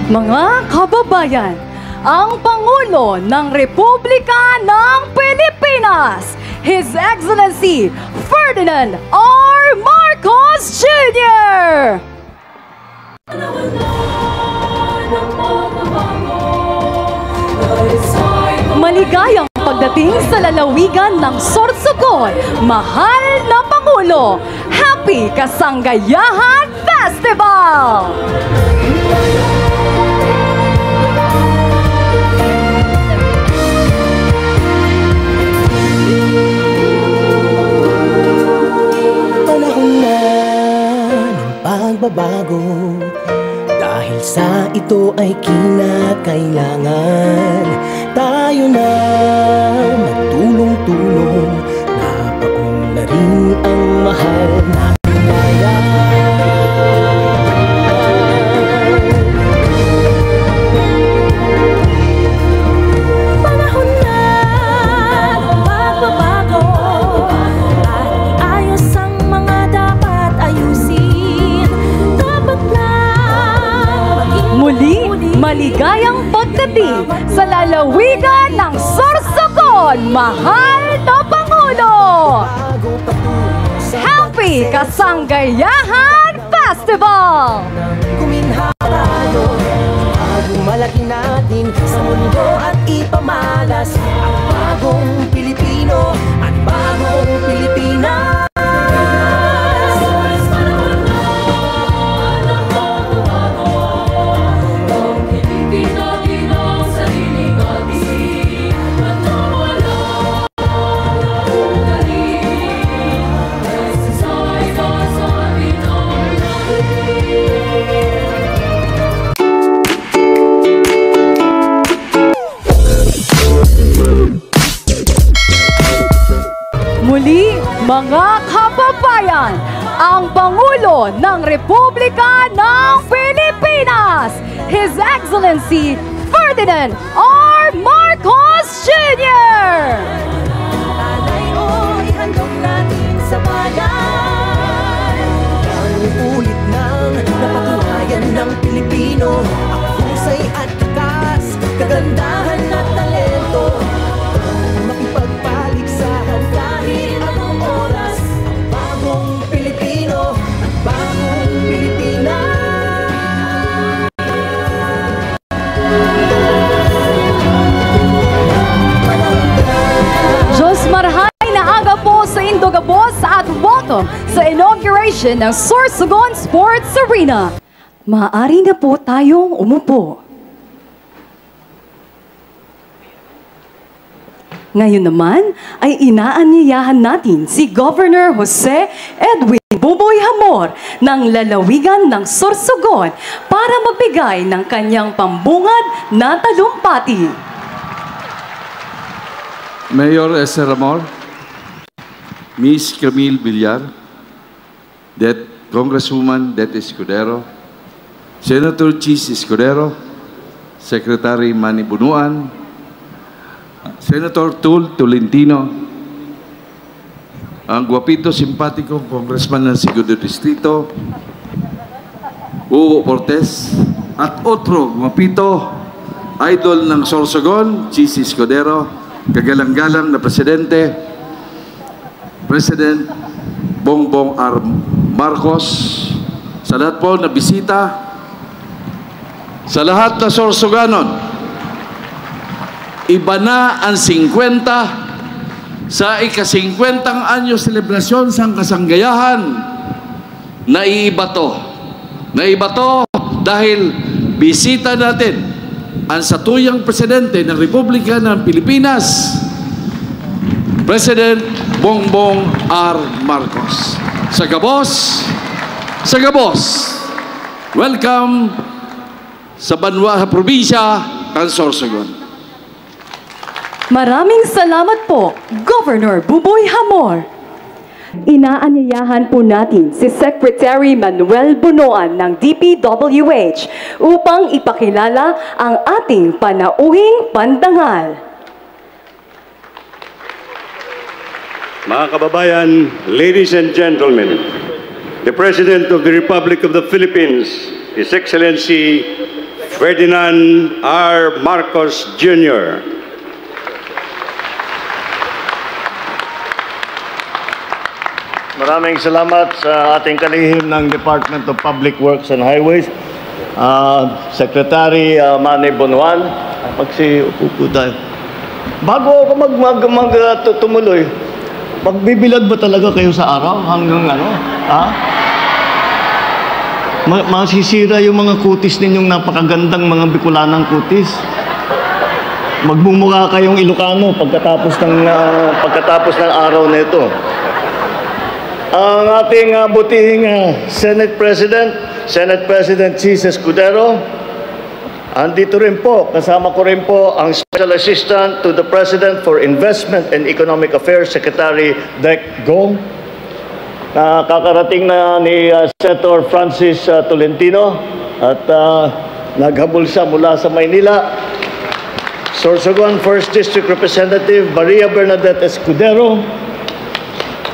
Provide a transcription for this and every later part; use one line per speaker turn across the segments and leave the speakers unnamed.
Mga kababayan, ang Pangulo ng Republika ng Pilipinas, His Excellency Ferdinand R. Marcos Jr. Maligayang pagdating sa lalawigan ng Sorsogon, mahal na Pangulo. Happy Kasanggayahan Festival!
Panahon na ng pagbabago, dahil sa ito ay kinakailangan tayo na magtulong-tulong, napaunlarin ang mahal nating bayan. Panahon na ng pagbabago, at iayos ang mga dapat ayusin. Dapat lang
Muli, maligayang pagdating sa lalawigan ng Sorsogon, mahal na Pangulo! Happy Kasanggayahan Festival!
Kuminha tayo, bagong malaki natin sa mundo at ipamalas ang bagong Pilipino at bagong Pilipinas.
Muli, mga kababayan, ang Pangulo ng Republika ng Pilipinas, His Excellency Ferdinand R. Marcos Jr.
Alay o ihandog natin sa bayan. Ang ulit ng napatunayan ng Pilipino, ang husay at takas, kagandahan at talento, makipagpaligsahan kahit anong oras, ang bagong Pilipino at bagong Pilipinas.
Diyos marahay na aga po sa Indogabos at welcome sa inauguration ng Sorsogon Sports Arena. Maaari na po tayong umupo. Ngayon naman ay inaanyayahan natin si Governor Jose Edwin Buboy Hamor ng lalawigan ng Sorsogon para magbigay ng kanyang pambungad na talumpati.
Mayor Esther Amor, Miss Camille Villar, Congresswoman Det Escudero, Senator Chis Escudero, Secretary Manny Bunuan, Senator Tul Tolentino, ang guwapito, simpatiko Congressman ng Segundo Distrito, Hugo Cortez, at otro guwapito, idol ng Sorsogon, Chis Escudero, kagalang-galang na Presidente, President Bongbong R. Marcos, sa lahat po na bisita, sa lahat na Sorsoganon, iba na ang 50 sa ika-50 anyo selebrasyon sa kasanggayahan. Naiiba to. Naiiba to dahil bisita natin ang satuyang Presidente ng Republika ng Pilipinas, President Bongbong R. Marcos. Sa Gabos, welcome sa Banwa, probinsya ng Sorsogon.
Maraming salamat po, Governor Buboy Hamor. Inaanyayahan po natin si Secretary Manuel Bunuan ng DPWH upang ipakilala ang ating panauhing pandangal.
Mga kababayan, ladies and gentlemen, the President of the Republic of the Philippines, His Excellency Ferdinand R. Marcos Jr.
Maraming salamat sa ating kalihim ng Department of Public Works and Highways, Secretary Manny Bonuan. Upo tayo. Bago ako tumuloy, magbibilad ba talaga kayo sa araw hanggang ano? Ha? Masisira yung mga kutis ninyong napakagandang mga Bicolanang kutis. Magmumukha kayong Ilocano pagkatapos ng araw na ito. Ang ating butihing Senate President Chis Escudero, andito rin po, kasama ko rin po ang Special Assistant to the President for Investment and Economic Affairs, Secretary Dec Gong. Kakarating na ni Senator Francis Tolentino at naghabol siya mula sa Maynila. Sorsogon 1st District Representative Maria Bernadette Escudero.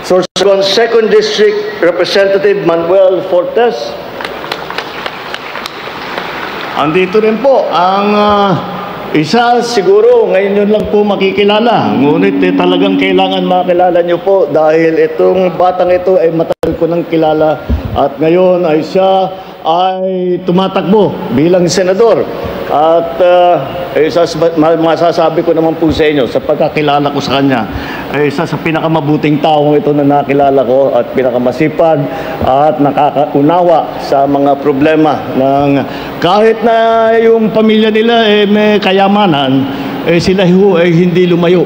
Sorsogon 2nd District Representative Manuel Fortes. Andito rin po ang isa siguro ngayon yun lang po makikilala. Ngunit talagang kailangan makilala nyo po dahil itong batang ito ay matagal ko nang kilala at ngayon ay siya ay tumatakbo bilang senador. At masasabi ko naman po sa inyo sa pagkakilala ko sa kanya ay isa sa pinakamabuting taong ito na nakilala ko at pinakamasipag at nakakaunawa sa mga problema ng kahit na yung pamilya nila may kayamanan, sila ay hindi lumayo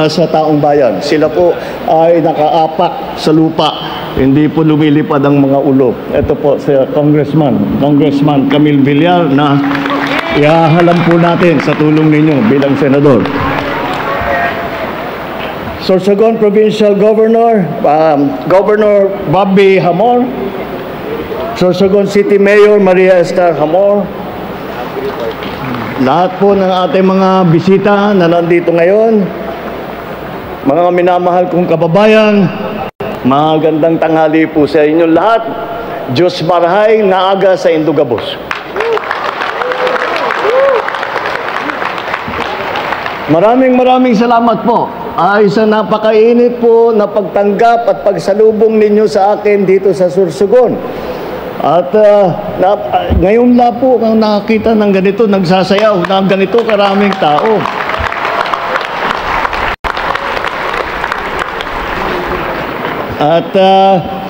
sa taong bayan. Sila po ay nakaapak sa lupa, hindi po lumilipad ang mga ulo. Ito po si Congressman Camille Villar na iahalam po natin sa tulong ninyo bilang senador. Sorsogon Provincial Governor, Governor Bobby Hamor. Sorsogon City Mayor Maria Esther Hamor. Lahat po ng ating mga bisita na nandito ngayon, mga minamahal kong kababayan, magandang tanghali po sa inyo lahat. Diyos marahay na aga sa Indugabos. Maraming salamat po ay sa napakainit po na pagtanggap at pagsalubong ninyo sa akin dito sa Sorsogon. At ngayon na po kung nakakita ng ganito, nagsasayaw ng ganito karaming tao. At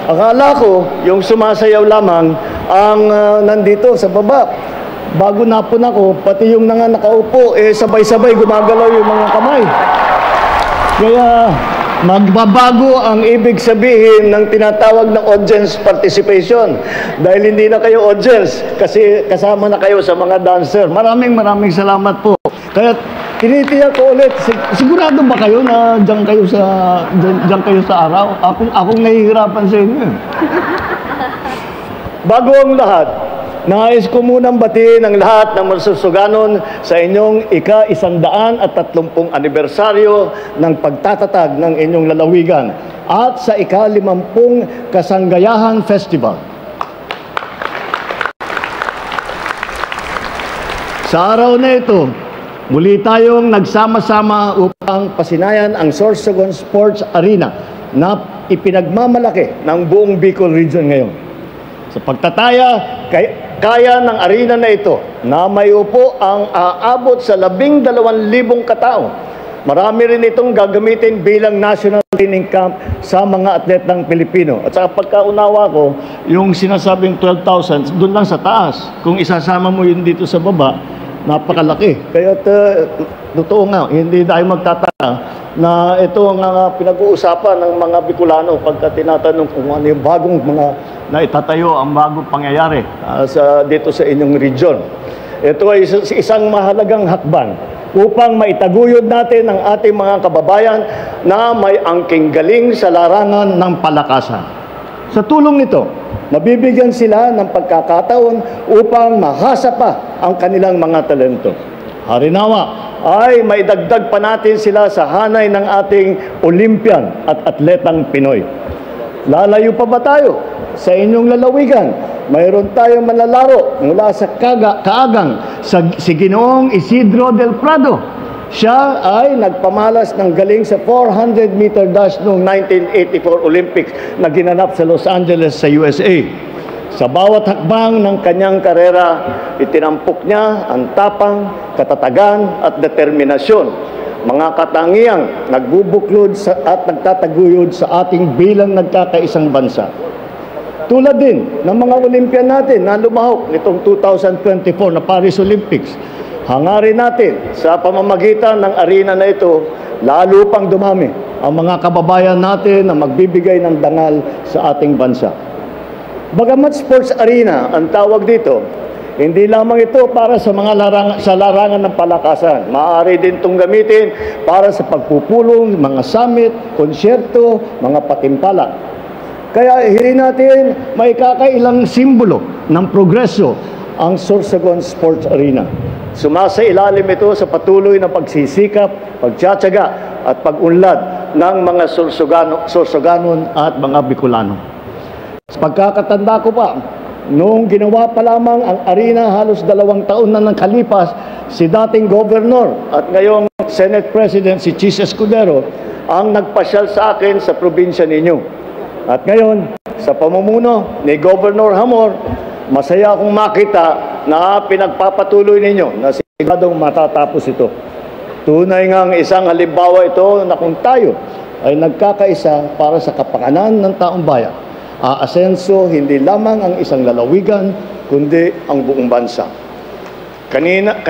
akala ko yung sumasayaw lamang ang nandito sa baba. Bago napon ako, pati yung nakaupo, sabay-sabay gumagalaw yung mga kamay. Kaya magbabago ang ibig sabihin ng tinatawag ng audience participation. Dahil hindi na kayo audience, kasi kasama na kayo sa mga dancer. Maraming salamat po. Kaya tinitiyak ko ulit, sigurado ba kayo na diyan kayo sa araw? Akong nahihirapan sa inyo. Bago ang lahat, nais ko munang batiin ang lahat ng Sorsoganon sa inyong ika-130 anibersaryo ng pagtatatag ng inyong lalawigan at sa ika-50 Kasanggayahan Festival. Sa araw na ito, muli tayong nagsama-sama upang pasinayan ang Sorsogon Sports Arena na ipinagmamalaki ng buong Bicol Region ngayon. Sa pagtataya, kaya ng arena na ito na may upo ang aabot sa 12,000 katao. Marami rin itong gagamitin bilang national training camp sa mga atletang Pilipino. At sa pagkaunawa ko, yung sinasabing 12,000, doon lang sa taas. Kung isasama mo yun dito sa baba, napakalaki. Kaya totoo nga, hindi tayo magtataka na ito ang pinag-uusapan ng mga Bicolano pagka tinatanong kung ano yung bagong mga na itatayo ang bagong pangyayari dito sa inyong region. Ito ay isang mahalagang hakbang upang maitaguyod natin ang ating mga kababayan na may angking galing sa larangan ng palakasan. Sa tulong nito, mabibigyan sila ng pagkakataon upang mahasa pa ang kanilang mga talento. Harinawa ay maidagdag pa natin sila sa hanay ng ating Olympian at atletang Pinoy. Lalayo pa ba tayo? Sa inyong lalawigan, mayroon tayong manlalaro mula sa kaagang si Ginoong Isidro del Prado. Siya ay nagpamalas ng galing sa 400-meter dash noong 1984 Olympics na ginanap sa Los Angeles sa USA. Sa bawat hakbang ng kanyang karera, itinampok niya ang tapang, katatagan at determinasyon, mga katangiang nagbubuklod at nagtataguyod sa ating bilang nagkakaisang bansa. Tulad din ng mga Olympian natin na lumahok nitong 2024 na Paris Olympics. Hangarin natin sa pamamagitan ng arena na ito, lalo pang dumami ang mga kababayan natin na magbibigay ng dangal sa ating bansa. Bagamat sports arena ang tawag dito, hindi lamang ito para sa mga larangan ng palakasan. Maaari din itong gamitin para sa pagpupulong, mga summit, konsyerto, mga patimpala. Kaya hindi natin may kakailang simbolo ng progreso ang Sorsogon Sports Arena. Sumasailalim ito sa patuloy na pagsisikap, pagtsatsaga at pag-unlad ng mga Sorsoganon at mga Bicolano. Sa pagkakatanda ko pa, noong ginawa pa lamang ang arena halos 2 taon na nakalipas, si dating Governor at ngayong Senate President si Chis Escudero ang nagpasyal sa akin sa probinsya ninyo. At ngayon, sa pamumuno ni Governor Hamor, masaya akong makita na pinagpapatuloy ninyo na siguradong matatapos ito. Tunay ngang isang halimbawa ito na kung tayo ay nagkakaisa para sa kapakanan ng taong bayan, aasenso hindi lamang ang isang lalawigan, kundi ang buong bansa. Kanina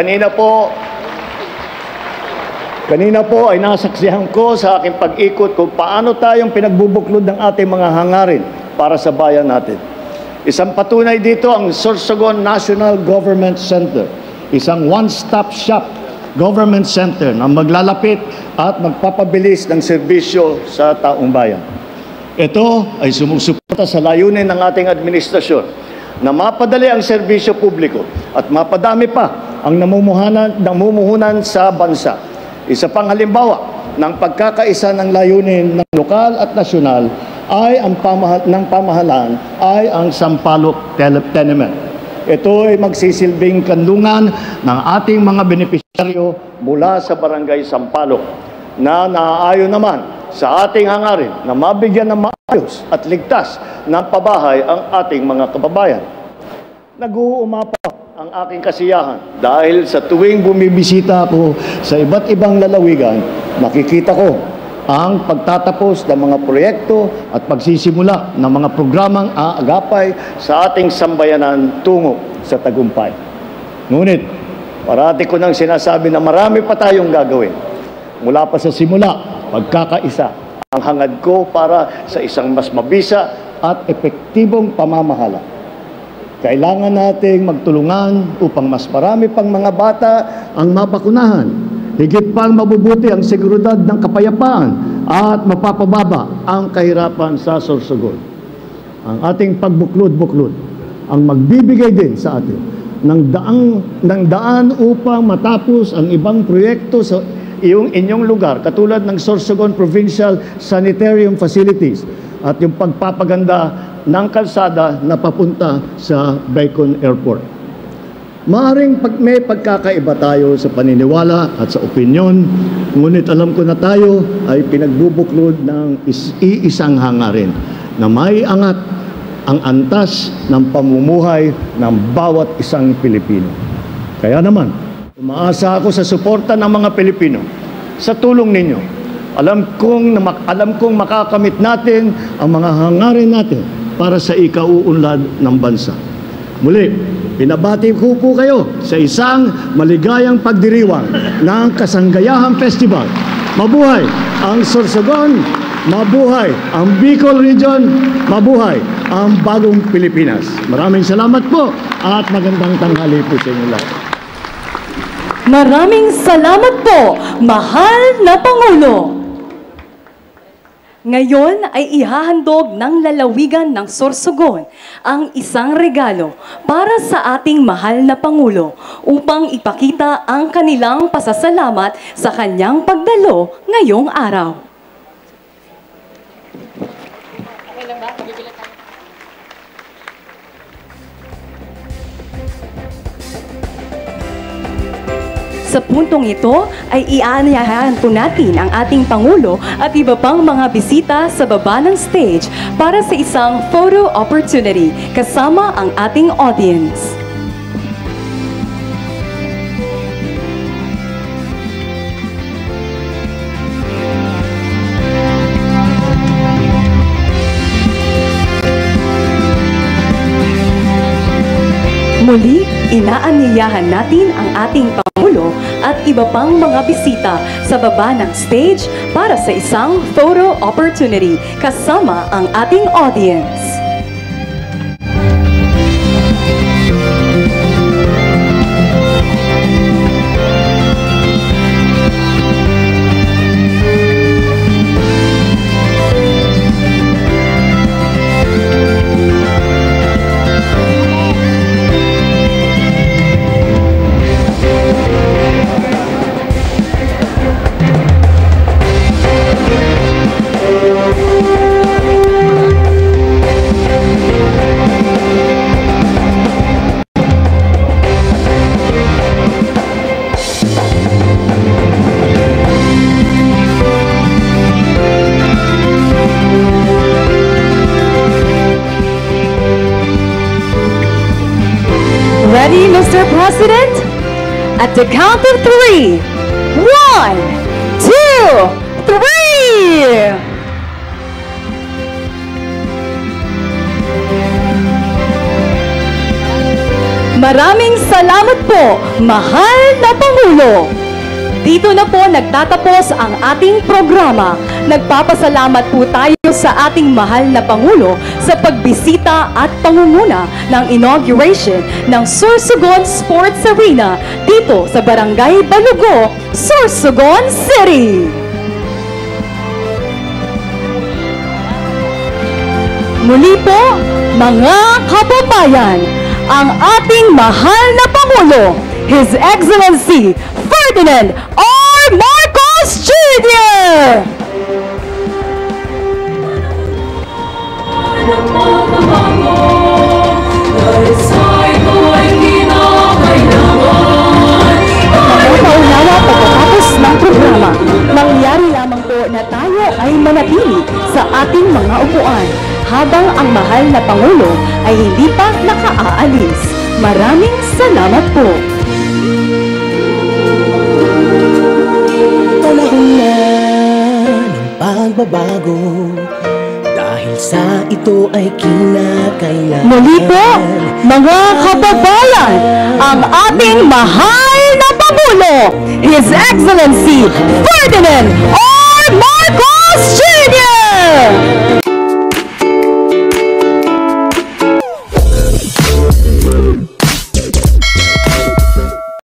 po ay nasaksihan ko sa aking pag-ikot kung paano tayong pinagbubuklod ng ating mga hangarin para sa bayan natin. Isang patunay dito ang Sorsogon National Government Center, isang one-stop shop government center na maglalapit at magpapabilis ng serbisyo sa taong bayan. Ito ay sumusuporta sa layunin ng ating administrasyon na mapadali ang serbisyo publiko at mapadami pa ang namumuhunan sa bansa. Isa pang halimbawa ng pagkakaisa ng layunin ng lokal at nasyonal ay ang pamahalaan ay ang Sampaloc Tenement. Ito ay magsisilbing kanlungan ng ating mga benepisyaryo mula sa Barangay Sampaloc na naaayon naman sa ating hangarin na mabigyan ng maayos at ligtas ng pabahay ang ating mga kababayan. Nag-uumapa ang aking kasiyahan dahil sa tuwing bumibisita ako sa iba't ibang lalawigan, makikita ko ang pagtatapos ng mga proyekto at pagsisimula ng mga programang aagapay sa ating sambayanan tungo sa tagumpay. Ngunit, parati ko nang sinasabi na marami pa tayong gagawin. Mula pa sa simula, pagkakaisa, ang hangad ko para sa isang mas mabisa at epektibong pamamahala. Kailangan nating magtulungan upang mas marami pang mga bata ang mabakunahan. Higit pang mabubuti ang seguridad ng kapayapaan at mapapababa ang kahirapan sa Sorsogon. Ang ating pagbuklod-buklod ang magbibigay din sa atin ng daan upang matapos ang ibang proyekto sa inyong lugar, katulad ng Sorsogon Provincial Sanitarium Facilities at yung pagpapaganda ng kalsada na papunta sa Bacon Airport. Maaring may pagkakaiba tayo sa paniniwala at sa opinyon, ngunit alam ko na tayo ay pinagbubuklod ng iisang hangarin na may angat ang antas ng pamumuhay ng bawat isang Pilipino. Kaya naman, umaasa ako sa suporta ng mga Pilipino, sa tulong ninyo. Alam kong makakamit natin ang mga hangarin natin para sa ikauunlad ng bansa. Muli, pinabati ko po kayo sa isang maligayang pagdiriwang ng Kasanggayahang Festival. Mabuhay ang Sorsogon, mabuhay ang Bicol Region, mabuhay ang bagong Pilipinas. Maraming salamat po at magandang tanghali po sa inyo lahat.
Maraming salamat po, mahal na Pangulo. Ngayon ay ihahandog ng lalawigan ng Sorsogon ang isang regalo para sa ating mahal na Pangulo upang ipakita ang kanilang pasasalamat sa kanyang pagdalo ngayong araw. Sa puntong ito ay iaanyayahan po natin ang ating Pangulo at iba pang mga bisita sa baba ng stage para sa isang photo opportunity kasama ang ating audience. Muli, inaanyayahan natin ang ating Pangulo at iba pang mga bisita sa baba ng stage para sa isang photo opportunity kasama ang ating audience. Ready, Mr. President? At the count of 3. 1, 2, 3! Maraming salamat po, mahal na Pangulo! Dito na po nagtatapos ang ating programa. Nagpapasalamat po tayo sa ating mahal na Pangulo sa pagbisita at pangunguna ng inauguration ng Sorsogon Sports Arena dito sa Barangay Balugo, Sorsogon City. Muli po, mga kababayan, ang ating mahal na Pangulo, His Excellency Ferdinand R. Marcos Jr. Paunawa pagkatapos ng programa, mangyari lamang po na tayo ay manatili sa ating mga upuan habang ang mahal na Pangulo ay hindi pa nakaaalis. Maraming salamat po.
Panahon na ng pagbabago, dahil sa ito ay kinakailangan.
Muli po, mga kababayan, ang ating mahal na Pangulo, His Excellency Ferdinand R. Marcos Jr.